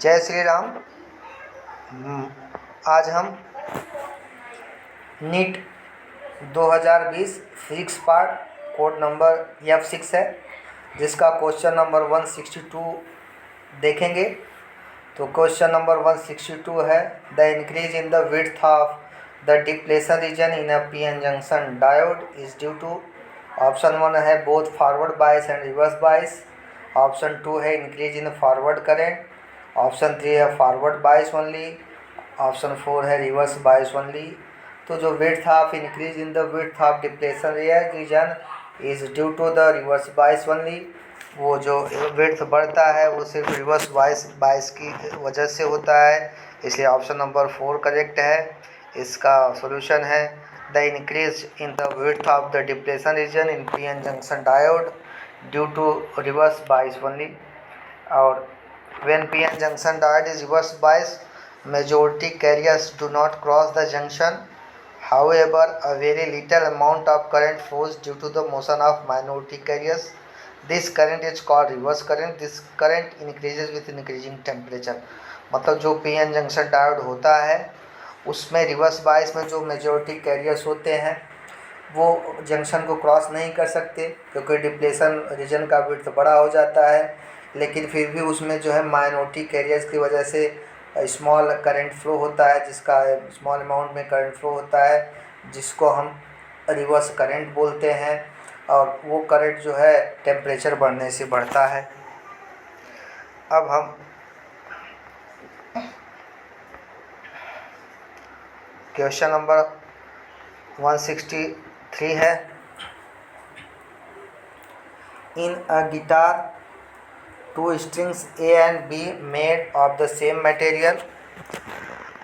जय श्री राम। आज हम NEET 2020 physics part code number F6 है, जिसका क्वेश्चन नंबर 162 देखेंगे। तो क्वेश्चन नंबर 162 है, the increase in the width of the depletion region in a PN junction diode is due to. Option 1 है both forward bias and reverse bias. Option 2 है increase in forward current. Option 3 है forward bias only. Option 4 है reverse bias only. तो जो width of increase in the width of depletion region is due to the reverse bias only. वो जो width बढ़ता है वो सिर्फ रिवर्स बायस की वजह से होता है, इसलिए ऑप्शन नंबर 4 करेक्ट है। इसका सॉल्यूशन है the increase in the width of the depletion region in PN junction diode due to reverse bias only. और when PN junction diode is reverse bias, majority carriers do not cross the junction. However, a very little amount of current flows due to the motion of minority carriers. This current is called reverse current. This current increases with increasing temperature. मतलब जो PN junction diode होता है उसमें reverse bias में जो majority carriers होते हैं वो जंक्शन को क्रॉस नहीं कर सकते, क्योंकि डिप्लेशन रीजन का विड्थ बड़ा हो जाता है। लेकिन फिर भी उसमें जो है माइनॉरिटी कैरियर्स की वजह से स्मॉल करंट फ्लो होता है, जिसका स्मॉल अमाउंट में करंट फ्लो होता है, जिसको हम रिवर्स करंट बोलते हैं। और वो करंट जो है टेम्परेचर बढ़ने से बढ़ता है। अब हम क्वेश्चन नंबर 163 है, in a guitar two strings A and B made of the same material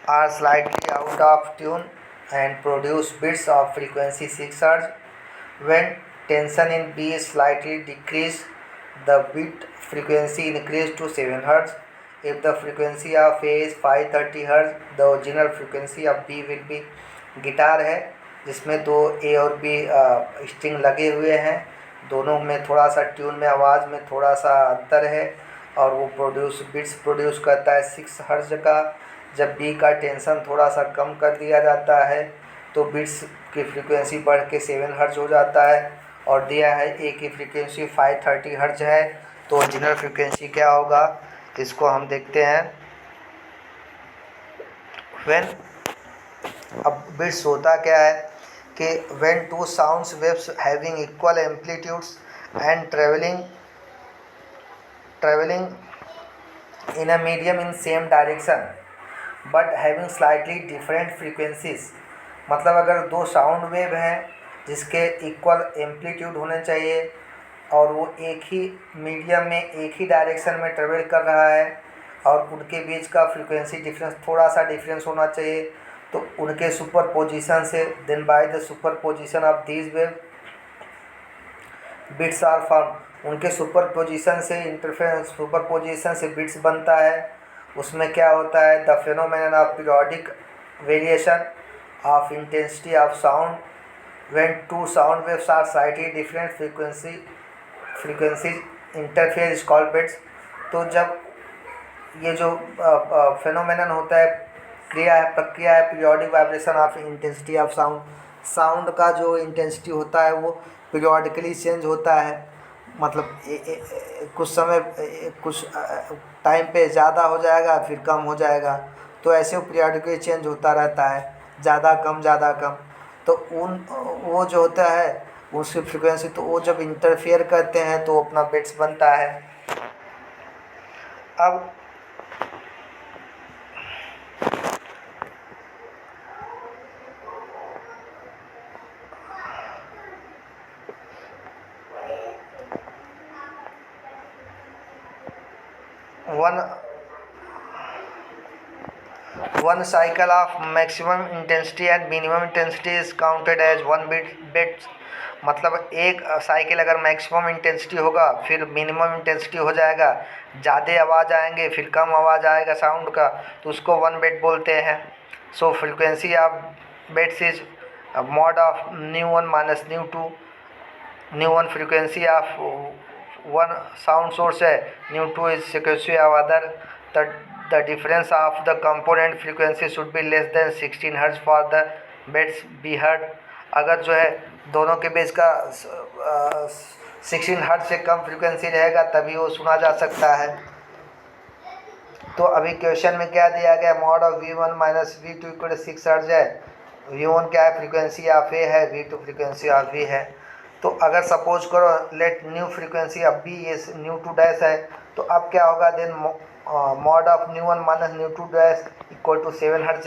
are slightly out of tune and produce bits of frequency 6 Hz. When tension in B is slightly decreased, the bit frequency increased to 7 Hz. If the frequency of A is 530 Hz, the original frequency of B will be। Guitar है जिसमें दो A और B string लगे हुए हैं, दोनों में थोड़ा सा ट्यून में आवाज़ में थोड़ा सा अंतर है, और वो बिट्स प्रोड्यूस करता है 6 हर्ट्ज का। जब बी का टेंशन थोड़ा सा कम कर दिया जाता है तो बिट्स की फ्रीक्वेंसी बढ़ के 7 हर्ट्ज हो जाता है। और दिया है ए की फ्रीक्वेंसी 530 हर्ट्ज है, तो ओरिजिनल फ्रीक्वेंसी क्या होगा इसको हम देखते हैं। अब बिट्स होता क्या है कि when two sound waves having equal amplitudes and traveling in a medium in same direction but having slightly different frequencies। मतलब अगर दो साउंड वेव हैं जिसके इक्वल एम्पलीट्यूड होने चाहिए और वो एक ही मीडियम में एक ही डायरेक्शन में ट्रेवल कर रहा है, और उनके बीच का फ्रीक्वेंसी डिफरेंस थोड़ा सा डिफरेंस होना चाहिए, तो उनके सुपरपोजिशन से then by the superposition of these wave beats are form. उनके सुपरपोजिशन से इंटरफेरेंस सुपरपोजिशन से बिट्स बनता है। उसमें क्या होता है, the phenomenon of periodic variation of intensity of sound when two sound waves are slightly different frequency interfere is called beats. तो जब ये जो फेनोमेनन होता है, प्रक्रिया है periodic vibration of intensity of sound का जो इंटेंसिटी होता है वो पीरियोडिकली चेंज होता है। मतलब कुछ समय कुछ टाइम पे ज़्यादा हो जाएगा फिर कम हो जाएगा, तो ऐसे वो पीरियोडिकली चेंज होता रहता है, ज़्यादा कम। तो वो जो होता है उसकी फ्रिक्वेंसी, तो वो जब इंटरफेयर करते हैं तो अपना बिट्स बनता है। अब one cycle of maximum intensity and minimum intensity is counted as 1 bit। मतलब एक साइकिल अगर मैक्सिमम इंटेंसिटी होगा फिर मिनिमम इंटेंसिटी हो जाएगा, ज़्यादा आवाज़ आएंगे फिर कम आवाज़ आएगा साउंड का, तो उसको 1 बिट बोलते हैं। So frequency of beats is mod of ν1 minus ν2। ν1 frequency of one sound source है, ν2 is frequency of other. The the difference of the component frequency should be less than 16 hertz for the beats be heard. अगर जो है दोनों के बीच का 16 hertz से कम frequency रहेगा तभी वो सुना जा सकता है। तो अभी क्वेश्चन में क्या दिया गया, mod of V1 minus V2 equal 6 hertz है। V1 क्या है, फ्रीक्वेंसी ऑफ ए है, V2 फ्रीक्वेंसी ऑफ बी है। तो अगर सपोज करो let nu frequency of B is nu two dash है, तो अब क्या होगा, then mod of nu one minus nu two dash equal to 7 hertz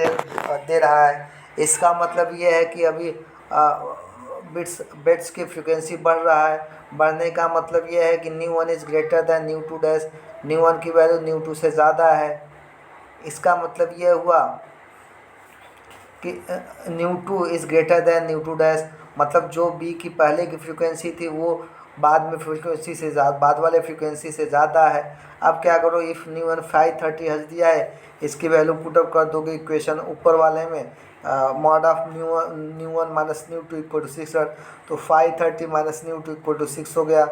दे रहा है। इसका मतलब ये है कि अभी बिट्स की फ्रीक्वेंसी बढ़ रहा है। बढ़ने का मतलब ये है कि nu one is greater than nu two dash, nu one की वैल्यू न्यू टू से ज़्यादा है। इसका मतलब ये हुआ कि nu two is greater than nu two dash, मतलब जो बी की पहले की फ्रीक्वेंसी थी वो बाद में फ्रीक्वेंसी से बाद वाले फ्रीक्वेंसी से ज़्यादा है। अब क्या करो, इफ़ न्यू वन 530 हर्ट्ज दिया है, इसकी वैल्यू पुटअप कर दोगे इक्वेशन ऊपर वाले में, mod of nu one minus nu two equal to 6 hertz, तो 530 minus nu two equal to 6 हो गया।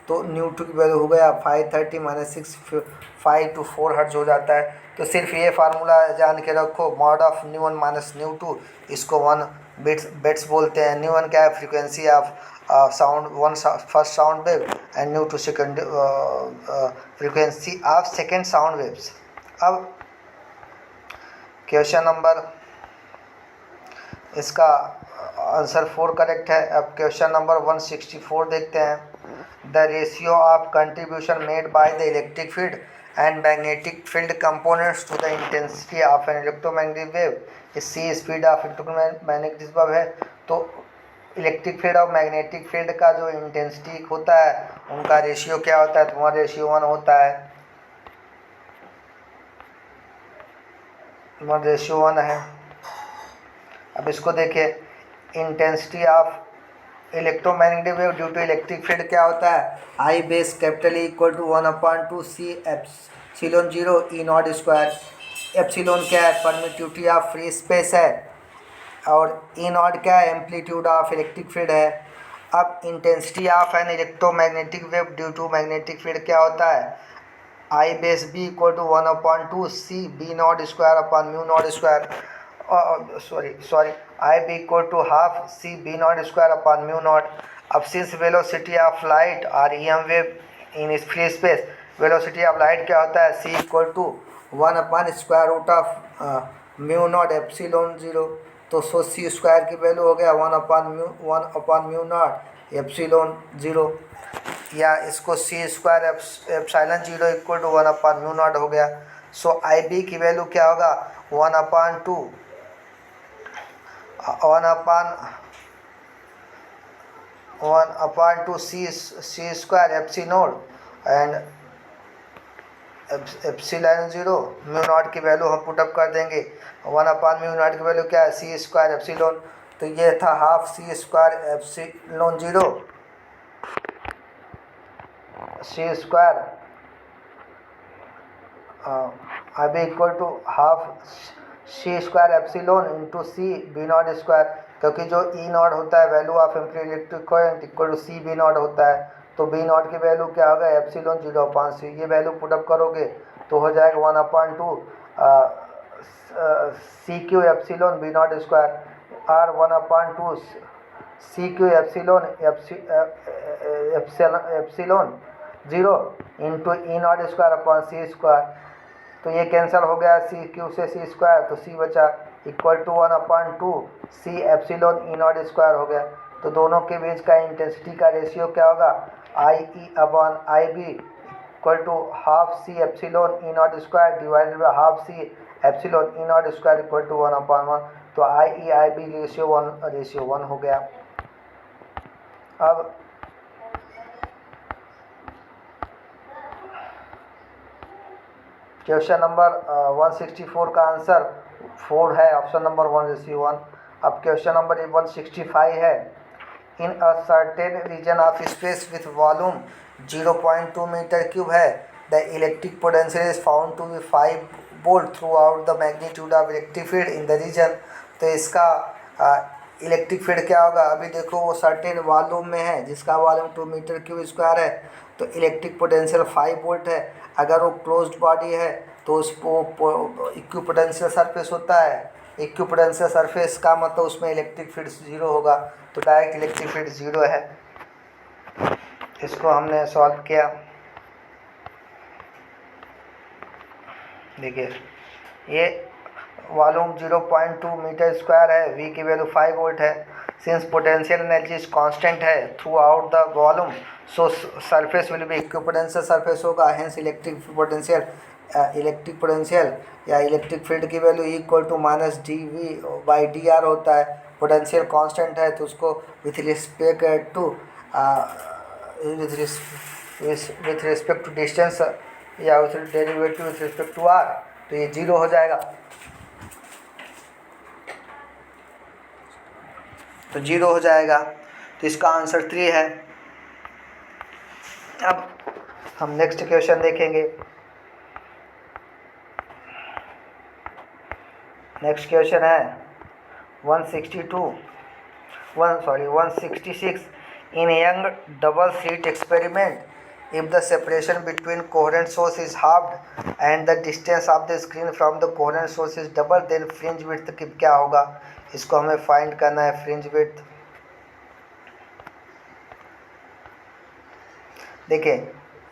तो न्यू टू की वैल्यू हो गया 530 माइनस 6, 5 to 4 हर्ट्ज हो जाता है। तो सिर्फ ये फार्मूला जान के रखो, mod of nu one minus nu two, इसको वन बिट्स बोलते हैं। न्यू वन क्या है, frequency of sound one first sound wave, and nu two second frequency of second sound waves. अब क्वेश्चन नंबर, इसका आंसर 4 करेक्ट है। अब question number 164 देखते हैं। The ratio of contribution made by the electric field and magnetic field components to the intensity of an electromagnetic wave is C speed of electromagnetic wave है। तो electric field और magnetic field का जो intensity होता है उनका ratio क्या होता है, तो वहाँ रेशियो 1 होता है, वहाँ रेशियो 1 है। अब इसको देखिए, intensity of electromagnetic wave due to electric field क्या होता है, I base capital E equal to 1/2 C epsilon 0 E not square. Epsilon क्या है, परमिटिविटी ऑफ फ्री स्पेस है, और ई नॉट क्या है, एम्पलीट्यूड ऑफ इलेक्ट्रिक फील्ड है। अब intensity of an electromagnetic wave due to magnetic field क्या होता है, I base B equal to 1/2 C B not square upon mu not square, sorry I B equal to half C B not square upon mu not. अब since velocity of light और E M wave in free space, velocity of light क्या होता है, C equal to 1/स्क्वायर root of mu not epsilon 0। तो सो सी square की value हो गया 1/म्यू नॉट एप्सिलॉन 0, या इसको C square epsilon 0 equal to 1/म्यू नॉट हो गया। सो आई बी की वैल्यू क्या होगा, 1/2 C square epsilon and epsilon 0 mu not की वैल्यू हम पुटअप कर देंगे। 1/म्यू नॉट की वैल्यू क्या है, सी स्क्वायर एप्सिलॉन, तो ये था half C square epsilon 0 C square अब equal to half C square epsilon into C B not square, क्योंकि जो ई नॉट होता है value of electric current equal to C B naught होता है, तो बी नॉट की वैल्यू क्या होगा, एप्सिलॉन 0/c। ये वैल्यू पुटअप करोगे तो हो जाएगा 1/2 C Q epsilon B not square, और 1/2 C Q epsilon epsilon 0 into E not square upon C square. तो ये कैंसिल हो गया, सी क्यू से सी स्क्वायर, तो सी बचा equal to 1/2 C epsilon E not square हो गया। तो दोनों के बीच का इंटेंसिटी का रेशियो क्या होगा, I E upon I B equal to half C epsilon E not square divided by half C epsilon E not square equal to 1/1। तो आई ई आई बी रेशियो 1 हो गया। अब क्वेश्चन नंबर 164 का आंसर 4 है, ऑप्शन नंबर 1:1। अब question number 165 है, in a certain region of space with volume 0.2 metre cube है, the electric potential is found to be 5 volt throughout the magnitude of electric field in the region. तो इसका electric field क्या होगा, अभी देखो वो certain volume में है जिसका वॉल्यूम 2 मीटर क्यूब स्क्वायर है, तो इलेक्ट्रिक पोटेंशियल 5 वोल्ट है। अगर वो क्लोज्ड बॉडी है तो उसको इक्विपोटेंशियल सरफेस होता है, इक्विपोटेंशियल सरफेस का मतलब उसमें इलेक्ट्रिक फील्ड 0 होगा, तो डायरेक्ट इलेक्ट्रिक फील्ड 0 है। इसको हमने सॉल्व किया। देखिए ये वॉल्यूम 0.2 मीटर स्क्वायर है, वी की वैल्यू 5 वोल्ट है। सिंस पोटेंशियल एनर्जी कांस्टेंट है throughout the volume, so surface will be equipotential surface होगा, हेंस इलेक्ट्रिक पोटेंशियल या इलेक्ट्रिक फील्ड की value equal to minus dV/dr होता है। पोटेंशियल कांस्टेंट है तो उसको with respect to with respect to distance या उस derivative with respect to r, तो ये 0 हो जाएगा। तो 0 हो जाएगा, तो इसका आंसर 3 है। अब हम नेक्स्ट क्वेश्चन देखेंगे। नेक्स्ट क्वेश्चन है 166 in Young double slit experiment if the separation between coherent source is halved and the distance of the screen from the coherent source is double, then fringe width क्या होगा, इसको हमें find करना है fringe width. देखिए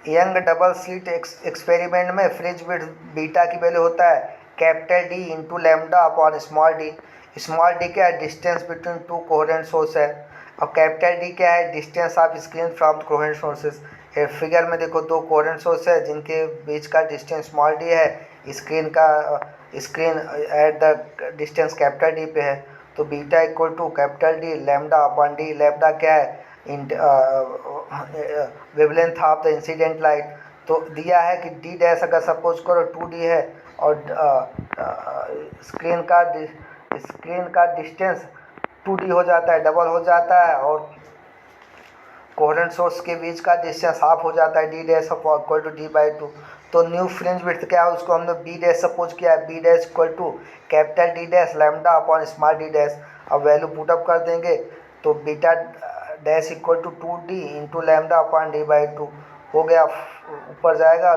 young double slit experiment में fringe width beta की value होता है capital D into lambda upon small D. Small D क्या है, distance between two coherent source है, और कैपिटल डी क्या है, distance of screen from coherent sources. Figure में देखो दो कोहेरेंट सोर्स है जिनके बीच का डिस्टेंस स्मॉल डी है, screen at the distance capital D पे है, तो beta equal to capital D lambda upon D. Lambda क्या है, wavelength of the incident light. तो दिया है कि डी डैश अगर सपोज करो 2D है और स्क्रीन का डिस्टेंस 2D हो जाता है, डबल हो जाता है, और कोहेरेंट सोर्स के बीच का डिस्टेंस हाफ हो जाता है, D dash equal to D/2। तो न्यू फ्रिंज विड्थ क्या है, उसको हमने बी डैश सपोज किया है, B dash equal to capital D dash lambda upon small D dash. अब वैल्यू पुटअप कर देंगे तो beta dash equal to 2D into lambda upon D/2 हो गया, ऊपर जाएगा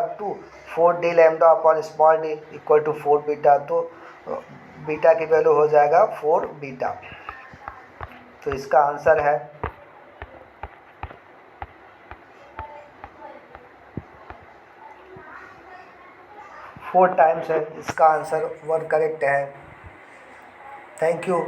4D lambda upon small D equal to 4 beta, तो beta की वैल्यू हो जाएगा 4 बीटा। तो इसका आंसर है 4 टाइम्स है, इसका आंसर 1 करेक्ट है। Thank you.